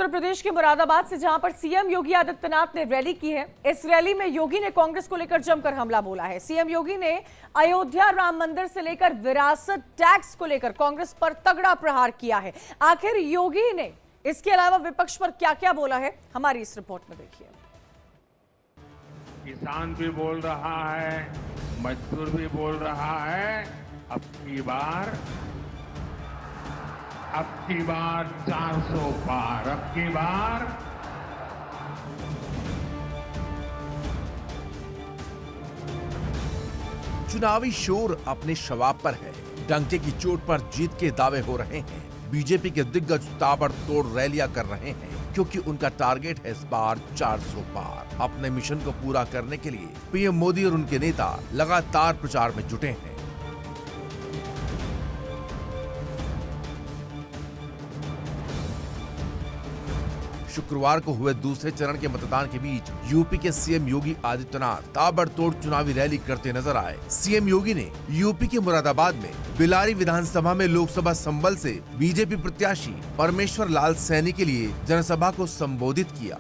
उत्तर प्रदेश के मुरादाबाद से, जहां पर सीएम योगी आदित्यनाथ ने रैली की है। इस रैली में योगी ने कांग्रेस को लेकर जमकर हमला बोला है। सीएम योगी ने अयोध्या राम मंदिर से लेकर विरासत टैक्स को लेकर कांग्रेस पर तगड़ा प्रहार किया है। आखिर योगी ने इसके अलावा विपक्ष पर क्या क्या बोला है, हमारी इस रिपोर्ट में देखिए। किसान भी बोल रहा है, मजदूर भी बोल रहा है, अब की बार 400 पार, अब की बार चुनावी शोर अपने शवाब पर है। डंके की चोट पर जीत के दावे हो रहे हैं। बीजेपी के दिग्गज ताबड़तोड़ रैलियां कर रहे हैं क्योंकि उनका टारगेट है इस बार 400 पार। अपने मिशन को पूरा करने के लिए पीएम मोदी और उनके नेता लगातार प्रचार में जुटे हैं। शुक्रवार को हुए दूसरे चरण के मतदान के बीच यूपी के सीएम योगी आदित्यनाथ ताबड़तोड़ चुनावी रैली करते नजर आए। सीएम योगी ने यूपी के मुरादाबाद में बिलारी विधानसभा में लोकसभा संबल से बीजेपी प्रत्याशी परमेश्वर लाल सैनी के लिए जनसभा को संबोधित किया।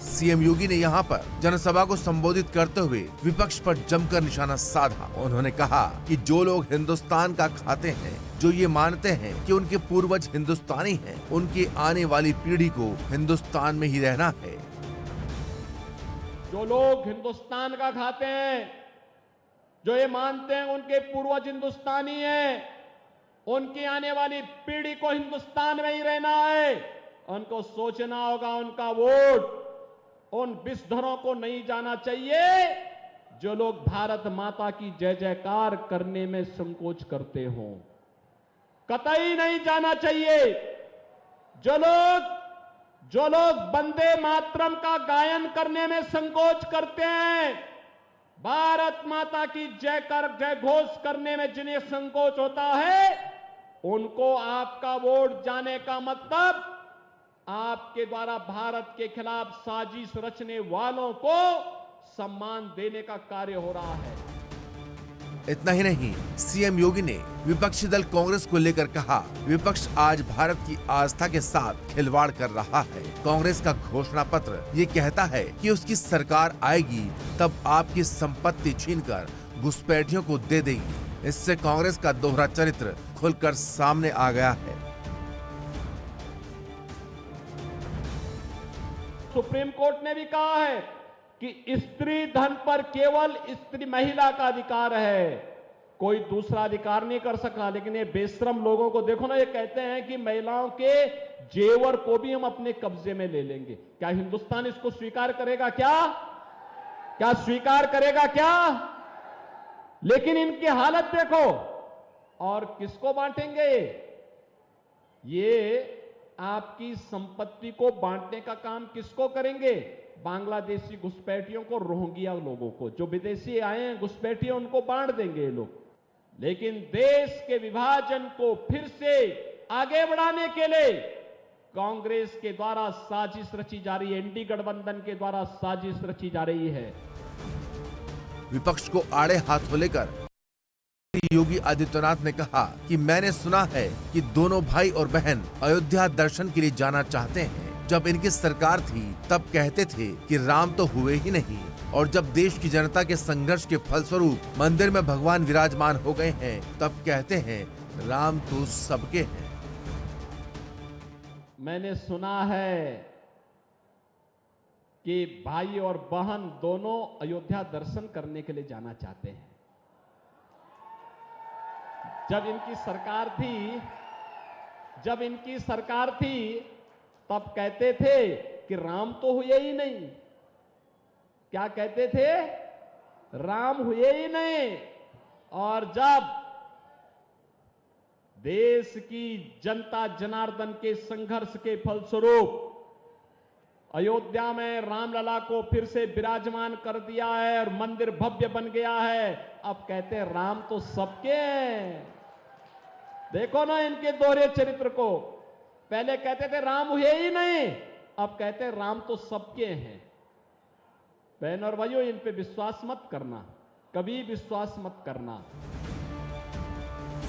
सीएम योगी ने यहां पर जनसभा को संबोधित करते हुए विपक्ष पर जमकर निशाना साधा। उन्होंने कहा कि जो लोग हिंदुस्तान का खाते हैं, जो ये मानते हैं कि उनके पूर्वज हिंदुस्तानी हैं, उनकी आने वाली पीढ़ी को हिंदुस्तान में ही रहना है। जो लोग हिंदुस्तान का खाते हैं, जो ये मानते हैं उनके पूर्वज हिंदुस्तानी हैं, उनकी आने वाली पीढ़ी को हिंदुस्तान में ही रहना है। उनको सोचना होगा उनका वोट उन विषधरों को नहीं जाना चाहिए जो लोग भारत माता की जय जयकार करने में संकोच करते हों। कतई नहीं जाना चाहिए। जो लोग वंदे मातरम का गायन करने में संकोच करते हैं, भारत माता की जय घोष करने में जिन्हें संकोच होता है, उनको आपका वोट जाने का मतलब आपके द्वारा भारत के खिलाफ साजिश रचने वालों को सम्मान देने का कार्य हो रहा है। इतना ही नहीं, सीएम योगी ने विपक्षी दल कांग्रेस को लेकर कहा, विपक्ष आज भारत की आस्था के साथ खिलवाड़ कर रहा है। कांग्रेस का घोषणा पत्र ये कहता है कि उसकी सरकार आएगी तब आपकी संपत्ति छीनकर घुसपैठियों को दे देगी। इससे कांग्रेस का दोहरा चरित्र खुलकर सामने आ गया है। सुप्रीम कोर्ट ने भी कहा है कि स्त्री धन पर केवल स्त्री महिला का अधिकार है, कोई दूसरा अधिकार नहीं कर सकता। लेकिन ये बेशरम लोगों को देखो ना, ये कहते हैं कि महिलाओं के जेवर को भी हम अपने कब्जे में ले लेंगे। क्या हिंदुस्तान इसको स्वीकार करेगा? क्या स्वीकार करेगा क्या? लेकिन इनकी हालत देखो। और किसको बांटेंगे? ये आपकी संपत्ति को बांटने का काम किसको करेंगे? बांग्लादेशी घुसपैठियों को, रोहिंग्या लोगों को, जो विदेशी आए हैं घुसपैठिए, उनको बांट देंगे ये लोग। लेकिन देश के विभाजन को फिर से आगे बढ़ाने के लिए कांग्रेस के द्वारा साजिश रची जा रही है, एनडी गठबंधन के द्वारा साजिश रची जा रही है। विपक्ष को आड़े हाथों लेकर योगी आदित्यनाथ ने कहा कि मैंने सुना है कि दोनों भाई और बहन अयोध्या दर्शन के लिए जाना चाहते हैं। जब इनकी सरकार थी तब कहते थे कि राम तो हुए ही नहीं, और जब देश की जनता के संघर्ष के फलस्वरूप मंदिर में भगवान विराजमान हो गए हैं तब कहते हैं राम तो सबके हैं। मैंने सुना है कि भाई और बहन दोनों अयोध्या दर्शन करने के लिए जाना चाहते हैं। जब इनकी सरकार थी तब कहते थे कि राम तो हुए ही नहीं। क्या कहते थे? राम हुए ही नहीं। और जब देश की जनता जनार्दन के संघर्ष के फलस्वरूप अयोध्या में रामलला को फिर से विराजमान कर दिया है और मंदिर भव्य बन गया है, अब कहते हैं राम तो सबके हैं। देखो ना इनके दोहरे चरित्र को। पहले कहते थे राम हुए ही नहीं, अब कहते हैं राम तो सबके हैं। बहन और भाइयों, इन पे विश्वास मत करना, कभी विश्वास मत करना।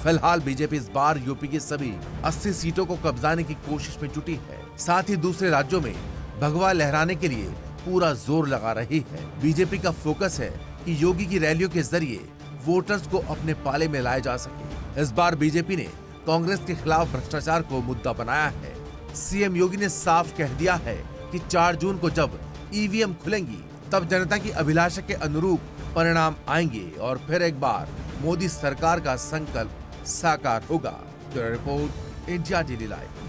फिलहाल बीजेपी इस बार यूपी की सभी 80 सीटों को कब्जाने की कोशिश में जुटी है। साथ ही दूसरे राज्यों में भगवा लहराने के लिए पूरा जोर लगा रही है। बीजेपी का फोकस है कि योगी की रैलियों के जरिए वोटर्स को अपने पाले में लाया जा सके। इस बार बीजेपी ने कांग्रेस के खिलाफ भ्रष्टाचार को मुद्दा बनाया है। सीएम योगी ने साफ कह दिया है कि 4 जून को जब ईवीएम खुलेंगी तब जनता की अभिलाषा के अनुरूप परिणाम आएंगे और फिर एक बार मोदी सरकार का संकल्प साकार होगा। Bureau report, India daily live.